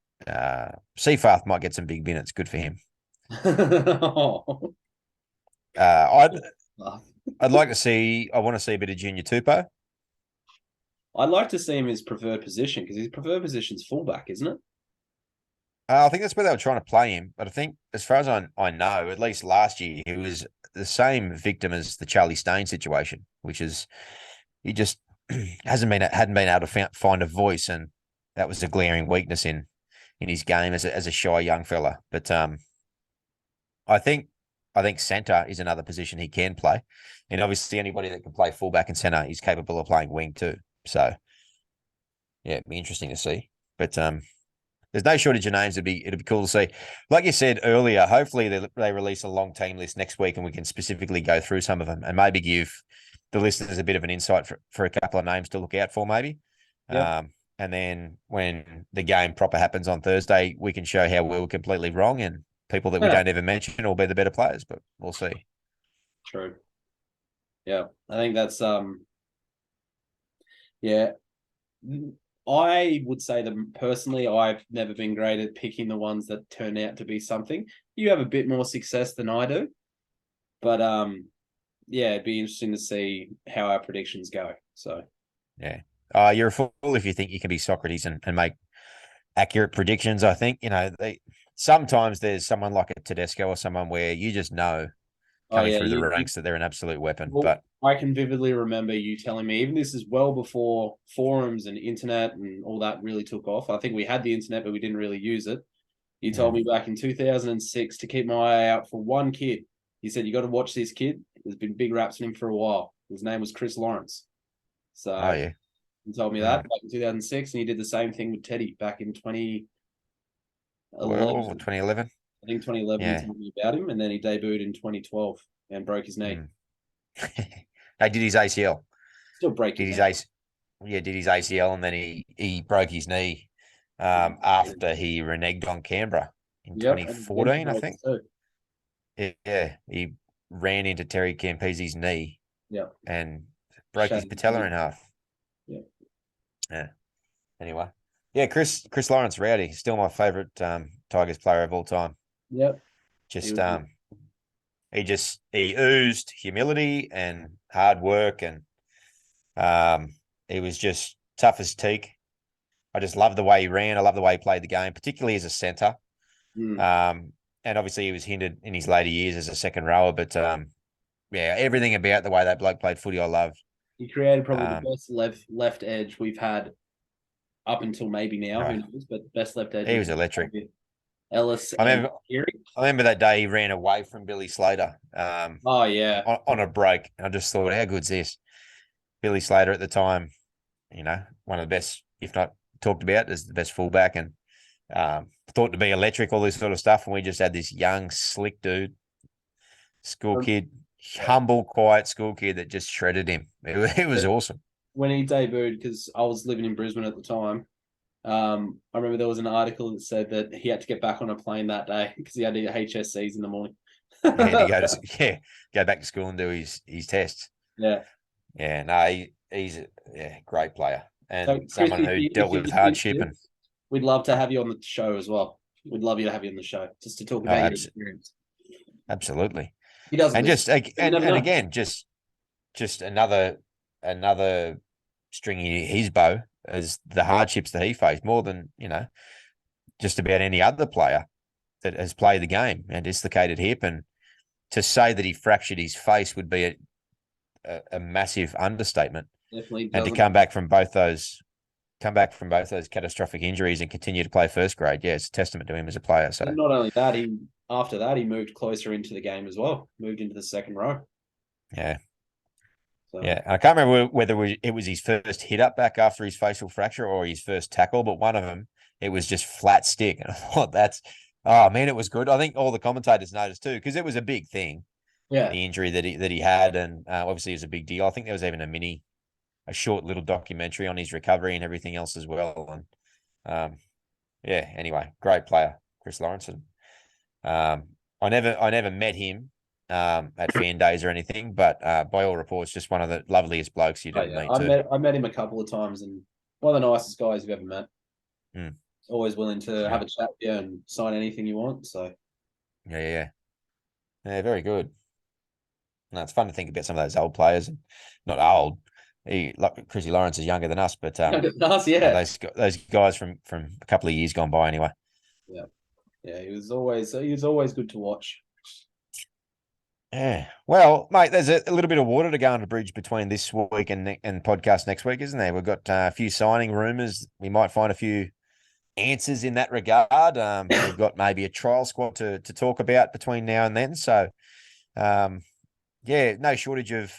Seafarth might get some big minutes. Good for him. Oh. I'd I'd like to see. I want to see a bit of Junior Tupou. I'd like to see him his preferred position because his preferred position's fullback, isn't it? I think that's where they were trying to play him. But I think, as far as I know, at least last year, he was the same victim as the Charlie Stain situation, which is he just hadn't been able to find a voice, and that was a glaring weakness in his game as a shy young fella. But I think centre is another position he can play, and obviously anybody that can play fullback and centre is capable of playing wing too. So yeah, it'd be interesting to see. But there's no shortage of names. It'd be cool to see. Like you said earlier, hopefully they release a long team list next week, and we can specifically go through some of them and maybe give the listeners a bit of an insight for a couple of names to look out for, maybe. Yeah. And then when the game proper happens on Thursday, we can show how we were completely wrong, and people that we don't even mention will be the better players. But we'll see. True. Yeah, I think that's yeah. I would say that personally, I've never been great at picking the ones that turn out to be something. You have a bit more success than I do, but yeah, it'd be interesting to see how our predictions go. So Yeah. You're a fool if you think you can be Socrates and make accurate predictions. I think, sometimes there's someone like a Tedesco or someone where you just know oh coming yeah, through the ranks that they're an absolute weapon. well, But I can vividly remember you telling me, even this is well before forums and internet and all that really took off. I think we had the internet, but we didn't really use it. You told me back in 2006 to keep my eye out for one kid. He said, you got to watch this kid. There's been big raps on him for a while. His name was Chris Lawrence. oh So yeah. he told me that back in 2006, and he did the same thing with Teddy back in 2011. Well, 2011. I think 2011 he Yeah. told me about him, and then he debuted in 2012 and broke his knee. Mm. They did his ACL. Still break Did his his knee. AC, yeah, did his ACL, and then he broke his knee after he reneged on Canberra in Yep, and bench 2014, I breaks think. too. Yeah, he ran into Terry Campese's knee Yep, and broke his shattered his patella knee. in half. Yep. Yeah. Anyway, yeah, Chris Lawrence Rowdy, still my favourite Tigers player of all time. Yep. He Just was he oozed humility and hard work, and he was just tough as teak. I just love the way he ran. I love the way he played the game, particularly as a centre. And obviously he was hindered in his later years as a second rower, but yeah, everything about the way that bloke played footy, I love. he created probably the Um, best left edge we've had up until maybe now. Who oh, knows? But best left edge he we've was electric. had. Ellis I and remember, Geary. I remember that day he ran away from Billy Slater Oh yeah, on a break. I just thought, how good's this? Billy Slater at the time, one of the best, if not talked about as the best fullback, and thought to be electric, all this sort of stuff. And we just had this young, slick dude, school kid, humble, quiet school kid that just shredded him. It was awesome. when he debuted, because I was living in Brisbane at the time. I remember there was an article that said that he had to get back on a plane that day because he had to HSCs in the morning. He had to go back to school and do his tests. Yeah. Yeah, no, he's a great player So, and Chris, someone who dealt if you're with listening to hardship and this, we'd love to have you on the show as well. We'd love you to have you on the show just to talk oh, about your experience. absolutely. He doesn't And listen. just So you never and know. again, just another string in his bow as the hardships that he faced more than just about any other player that has played the game and dislocated hip. And to say that he fractured his face would be a massive understatement. Definitely And to doesn't. come back from both those catastrophic injuries and continue to play first grade, yeah, it's a testament to him as a player. So And not only that, he after that he moved closer into the game as well. Moved into the second row. yeah. So Yeah, I can't remember whether it was his first hit up back after his facial fracture or his first tackle, but one of them, it was just flat stick. And I thought oh man, it was good. I think all the commentators noticed too, because it was a big thing, Yeah. the injury that he had, and obviously it was a big deal. I think there was even a short little documentary on his recovery and everything else as well. And yeah, anyway, great player, Chris Lawrence. And I never met him at fan days or anything, but by all reports, just one of the loveliest blokes you'd Oh ever yeah, meet too. I met him a couple of times, and one of the nicest guys you've ever met. Mm, Always willing to yeah, have a chat with you and sign anything you want. So yeah. Yeah, very good. No, it's fun to think about some of those old players, and not old. Like Chrissy Lawrence is younger than us, but nice, yeah, those guys from a couple of years gone by anyway. yeah, yeah. He was always good to watch. Yeah. Well, mate, there's a little bit of water to go under the bridge between this week and podcast next week, isn't there? We've got a few signing rumors. We might find a few answers in that regard. We've got maybe a trial squad to talk about between now and then. So, um, yeah, no shortage of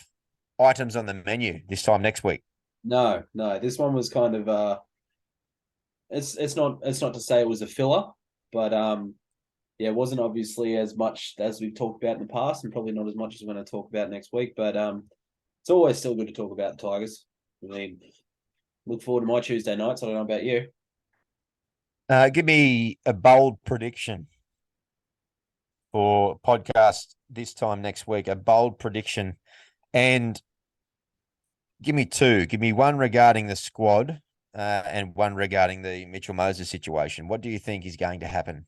items on the menu this time next week. No, no, this one was kind of it's not to say it was a filler, but yeah, it wasn't obviously as much as we've talked about in the past, and probably not as much as we're going to talk about next week. But it's always still good to talk about the Tigers. I mean, look forward to my Tuesday nights. I don't know about you. Give me a bold prediction for podcast this time next week. A bold prediction, and give me two. Give me one regarding the squad, and one regarding the Mitchell Moses situation. What do you think is going to happen?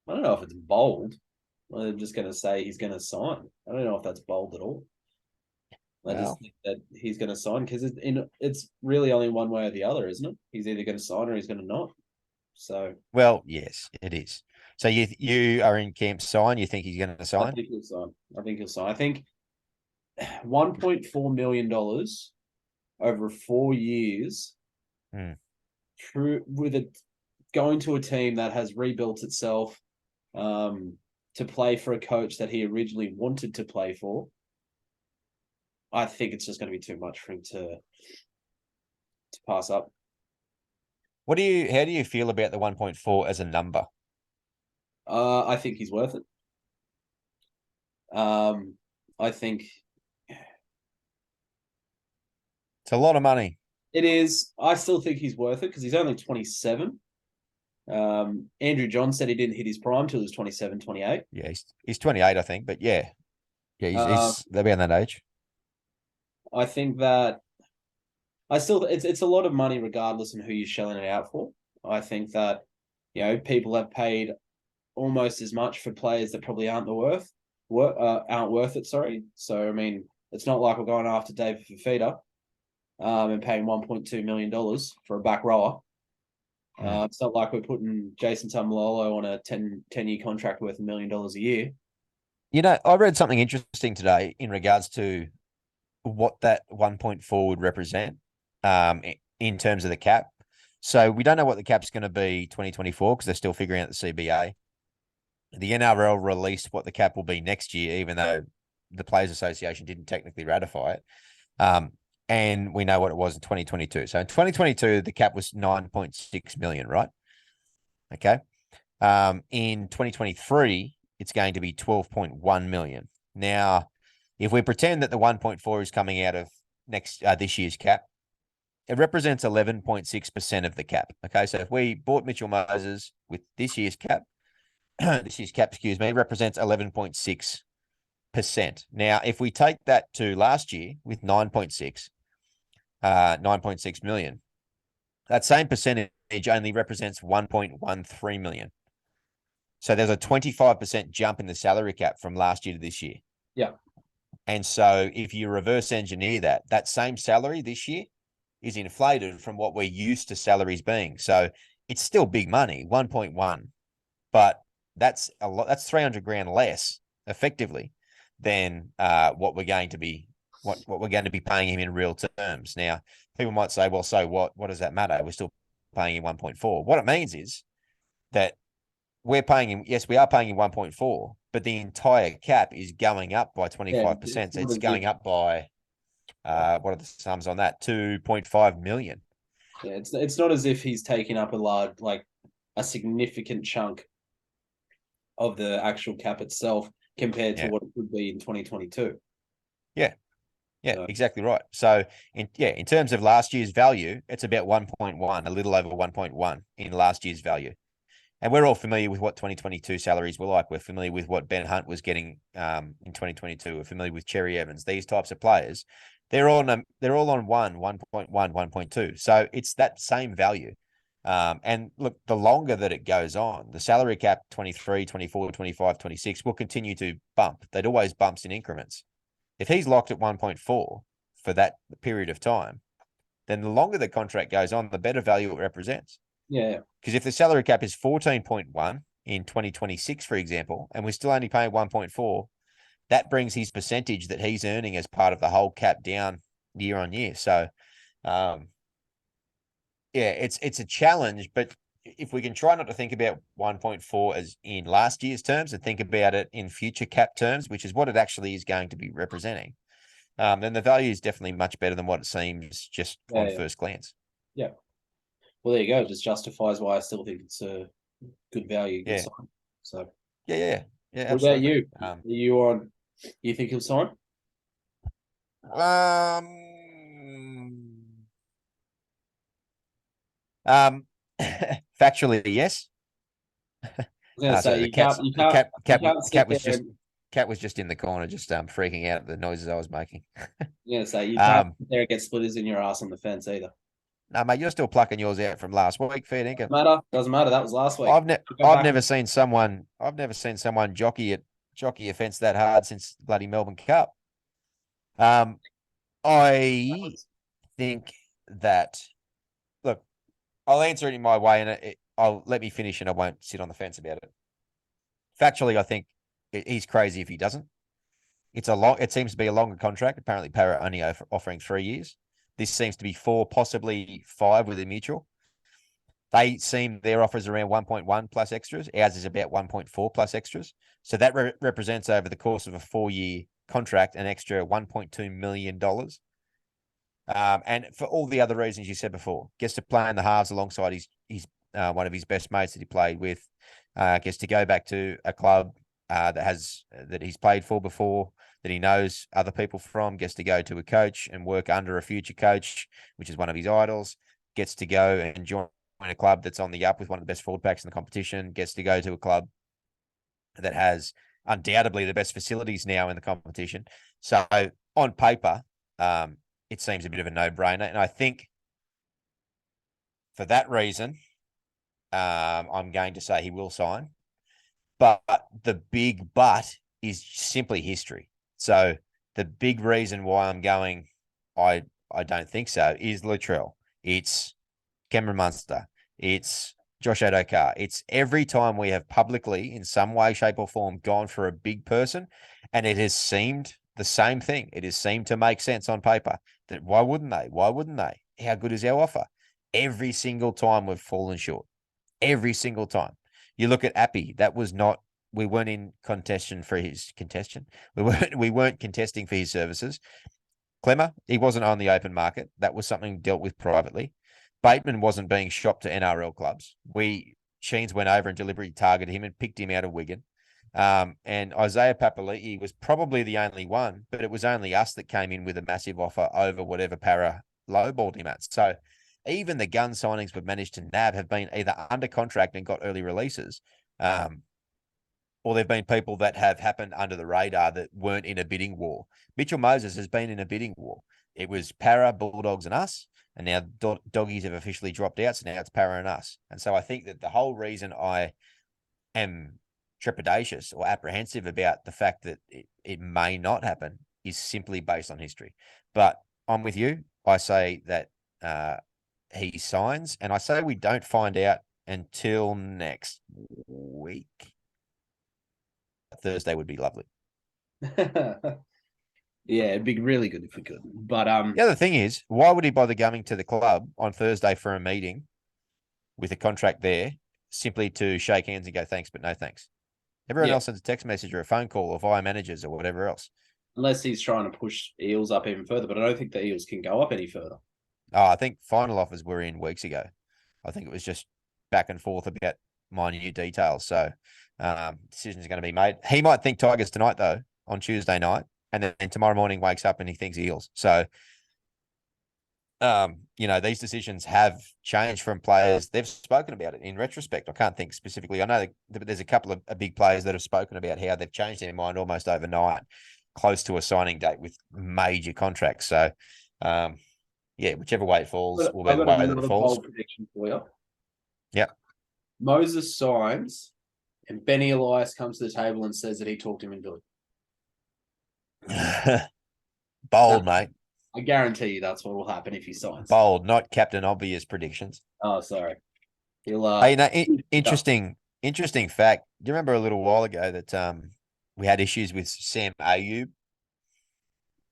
I don't know if it's bold. I'm just going to say he's going to sign. I don't know if that's bold at all. I just Well, think that he's going to sign because it's really only one way or the other, isn't it? He's either going to sign or he's going to not. So yes, it is. So you are in camp sign. You think he's going to I sign? think he'll sign. I think he'll sign. I think $1.4 million over 4 years, Hmm. true with it going to a team that has rebuilt itself to play for a coach that he originally wanted to play for. I think it's just going to be too much for him to pass up. How do you feel about the 1.4 as a number? I think he's worth it. I think It's a lot of money. it is. I still think he's worth it because he's only 27. Andrew John said he didn't hit his prime till he was 27, 28. Yeah, he's 28, I think, but yeah, Um, they'll be on that age. I think that it's a lot of money regardless of who you're shelling it out for. I think that people have paid almost as much for players that probably aren't worth it. Sorry. So I mean, it's not like we're going after David Fafita and paying $1.2 million for a back rower. It's not like we're putting Jason Tamalolo on a 10-year contract worth $1 million a year. I read something interesting today in regards to what that 1.4 would represent in terms of the cap. So we don't know what the cap's going to be 2024 because they're still figuring out the CBA. The NRL released what the cap will be next year, even though the Players Association didn't technically ratify it. And we know what it was in 2022. So in 2022, the cap was 9.6 million, right? Okay. In 2023, it's going to be 12.1 million. Now, if we pretend that the 1.4 is coming out of this year's cap, it represents 11.6% of the cap. Okay. So if we bought Mitchell Moses with this year's cap, represents 11.6%. Now, if we take that to last year with 9.6 million, that same percentage only represents 1.13 million. So there's a 25% jump in the salary cap from last year to this year. Yeah. And so if you reverse engineer that same salary this year is inflated from what we're used to salaries being. So it's still big money, 1.1, but that's a lot. That's 300 grand less effectively than what we're going to be paying him in real terms. Now, people might say, well, so what? What does that matter? We're still paying him 1.4. What it means is that we're paying him. Yes, we are paying him 1.4, but the entire cap is going up by 25%. So it's going up by what are the sums on that? 2.5 million. Yeah, it's not as if he's taking up a large a significant chunk of the actual cap itself compared to Yeah. what it would be in 2022. Yeah. Yeah, So, exactly right. So in terms of last year's value, it's about 1.1, a little over 1.1 in last year's value. And we're all familiar with what 2022 salaries were like. We're familiar with what Ben Hunt was getting in 2022. We're familiar with Cherry Evans. These types of players, they're all on 1.1, 1.2. So it's that same value. And look, the longer that it goes on, the salary cap 23, 24, 25, 26 will continue to bump. That always bumps in increments. If he's locked at 1.4 for that period of time, then the longer the contract goes on, the better value it represents. yeah. Because if the salary cap is 14.1 in 2026, for example, and we're still only paying 1.4, that brings his percentage that he's earning as part of the whole cap down year on year. So, yeah, it's a challenge, but if we can try not to think about 1.4 as in last year's terms and think about it in future cap terms, which is what it actually is going to be representing, then the value is definitely much better than what it seems just Yeah, on yeah. first glance. Yeah. Well, there you go. It just justifies why I still think it's a good value, good Yeah, sign. So, yeah, what about absolutely. you? Are you on? You think he'll sign? Um, um, factually, yes. Was gonna say So you can't you can't sit there and cat was just in the corner, just freaking out at the noises I was making. you gonna say you can't Um, sit there and get splitters in your ass on the fence either. no, mate, you're still plucking yours out from last week, fair dinkum. Doesn't matter. That was last week. I've ne- Go back and I've never seen someone jockey a fence that hard since bloody Melbourne Cup. I think that look, I'll answer it in my way, and I'll let me finish, and I won't sit on the fence about it. Factually, I think he's crazy if he doesn't. It seems to be a longer contract. Apparently, Para only offering 3 years. This seems to be 4, possibly 5 with a mutual. They seem their offers around 1.1 plus extras. Ours is about 1.4 plus extras. So that represents over the course of a 4-year contract an extra $1.2 million. And for all the other reasons you said before, gets to play in the halves alongside his one of his best mates that he played with. Gets to go back to a club that he's played for before, that he knows other people from. Gets to go to a coach and work under a future coach, which is one of his idols. Gets to go and join a club that's on the up with one of the best forward packs in the competition. Gets to go to a club that has undoubtedly the best facilities now in the competition. So on paper, it seems a bit of a no-brainer. And I think for that reason, I'm going to say he will sign. But the big but is simply history. So the big reason why I'm going, I don't think so, is Latrell. It's Cameron Munster. It's Josh Adokar. It's every time we have publicly, in some way, shape, or form, gone for a big person, and it has seemed the same thing. It has seemed to make sense on paper. That why wouldn't they? Why wouldn't they? How good is our offer? Every single time we've fallen short. Every single time. You look at Appy. That was not. We weren't in contention for his contestation. We weren't contesting for his services. Clemmer, he wasn't on the open market. That was something dealt with privately. Bateman wasn't being shopped to NRL clubs. Sheens went over and deliberately targeted him and picked him out of Wigan. And Isaiah Papali'i was probably the only one, but it was only us that came in with a massive offer over whatever Para lowballed him at. So even the gun signings we've managed to nab have been either under contract and got early releases, or there've been people that have happened under the radar that weren't in a bidding war. Mitchell Moses has been in a bidding war. It was Para, Bulldogs, and us, and now doggies have officially dropped out, so now it's Para and us. And so I think that the whole reason I am trepidatious or apprehensive about the fact that it may not happen is simply based on history. But I'm with you. I say that he signs, and I say we don't find out until next week. Thursday would be lovely. yeah, it'd be really good if we could. But The other thing is, why would he bother coming to the club on Thursday for a meeting with a contract there simply to shake hands and go thanks, but no thanks? Everyone yeah, else sends a text message or a phone call or via managers or whatever else. unless he's trying to push Eels up even further, but I don't think the Eels can go up any further. Oh, I think final offers were in weeks ago. I think it was just back and forth about minute details. So decisions are going to be made. He might think Tigers tonight, though, on Tuesday night, and then tomorrow morning wakes up and he thinks Eels. So, these decisions have changed from players. They've spoken about it in retrospect. I can't think specifically. I know that there's a couple of big players that have spoken about how they've changed their mind almost overnight, close to a signing date with major contracts. So, whichever way it falls will be I've the got way that it another falls. bold prediction for you. Yep. Moses signs, and Benny Elias comes to the table and says that he talked him into it. Bold, mate. I guarantee you that's what will happen if he signs. Bold, not Captain Obvious predictions. Oh, sorry. He'll. Interesting fact. Do you remember a little while ago that we had issues with Sam Ayub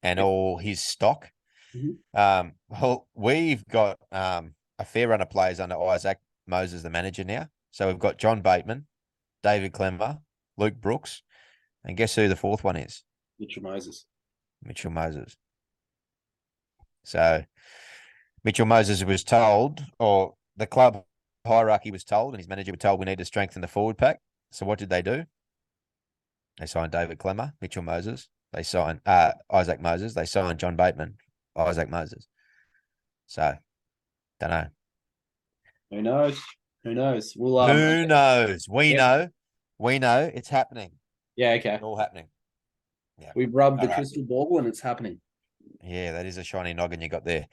and all his stock? Mm-hmm. Well, we've got a fair run of players under Isaac Moses, the manager now. So we've got John Bateman, David Clemmer, Luke Brooks, and guess who the fourth one is? Mitchell Moses. Mitchell Moses. So Mitchell Moses was told, or the club hierarchy was told, and his manager was told, we need to strengthen the forward pack. So what did they do? They signed David Clemmer, Mitchell Moses. They signed Isaac Moses. They signed John Bateman, Isaac Moses. So, don't know. Who knows? Who knows? We'll, Who knows? We know. We know it's happening. Yeah, okay. It's all happening. Yeah. We've rubbed the crystal ball and it's happening. Yeah, that is a shiny noggin you got there.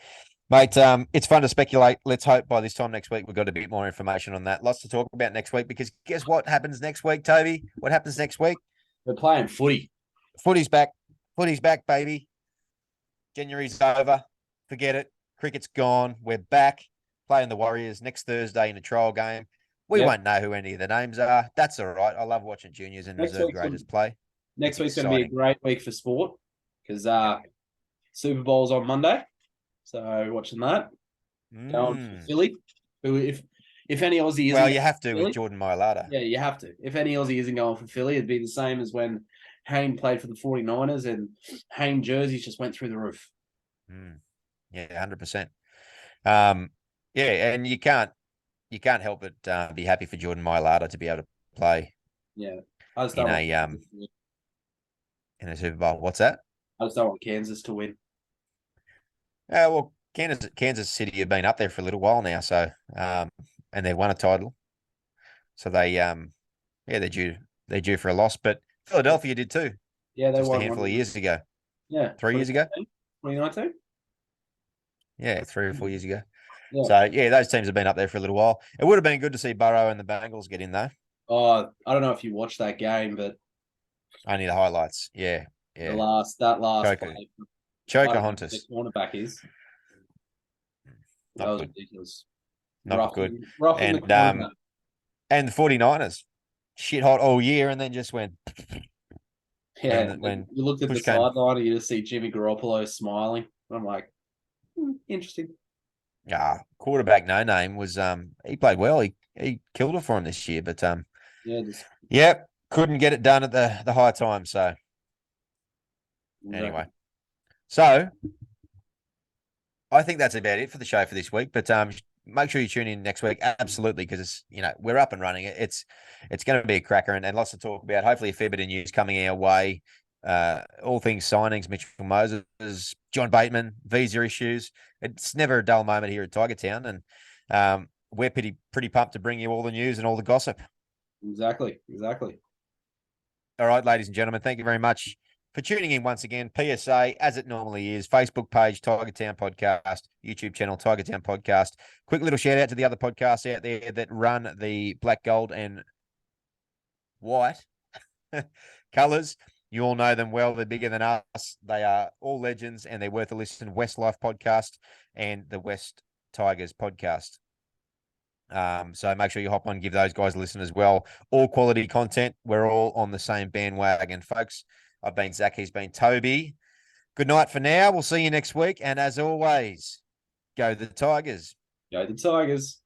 Mate, it's fun to speculate. Let's hope by this time next week we've got a bit more information on that. Lots to talk about next week because guess what happens next week, Toby? What happens next week? We're playing footy. Footy's back. Footy's back, baby. January's over. Forget it. Cricket's gone. We're back playing the Warriors next Thursday in a trial game. We won't know who any of the names are. That's all right. I love watching juniors and reserve graders play. Next week's going to be a great week for sport because Super Bowl's on Monday. So watching that. Going for Philly. If any Aussie isn't, well, you have to with Jordan Mailata. Yeah, you have to. If any Aussie isn't going for Philly, it'd be the same as when Hayne played for the 49ers and Hayne jerseys just went through the roof. Yeah, 100%. And you can't help but be happy for Jordan Mailata to be able to play. Yeah, in a Super Bowl. What's that? I just don't want Kansas to win. Well, Kansas City have been up there for a little while now, so and they've won a title, so they're due for a loss. But Philadelphia did too. Yeah, they just won a handful of years ago. Yeah, 3 years ago. 2019. Yeah, 3 or 4 years ago. Yeah. So those teams have been up there for a little while. It would have been good to see Burrow and the Bengals get in though. Oh, I don't know if you watched that game, but only the highlights. Yeah. That last Choker Hontus. The cornerback is. Not good. Ridiculous. Not good. And the 49ers, shit hot all year, and then just went. Yeah, when you looked at the sideline and you just see Jimmy Garoppolo smiling. I'm like, interesting. Quarterback no name was he played well. He killed it for him this year, but couldn't get it done at the high time. So anyway, so I think that's about it for the show for this week. But make sure you tune in next week, absolutely, because we're up and running. It's going to be a cracker and lots to talk about. Hopefully, a fair bit of news coming our way. All things signings, Mitchell Moses, John Bateman, visa issues. It's never a dull moment here at Tiger Town, and we're pretty pumped to bring you all the news and all the gossip. Exactly. All right, ladies and gentlemen, thank you very much for tuning in once again. PSA, as it normally is, Facebook page, Tiger Town Podcast, YouTube channel, Tiger Town Podcast. Quick little shout out to the other podcasts out there that run the black, gold, and white colours. You all know them well. They're bigger than us. They are all legends, and they're worth a listen. West Life Podcast and the West Tigers Podcast. So make sure you hop on, give those guys a listen as well. All quality content. We're all on the same bandwagon, folks. I've been Zac. He's been Toby. Good night for now. We'll see you next week. And as always, go the Tigers. Go the Tigers.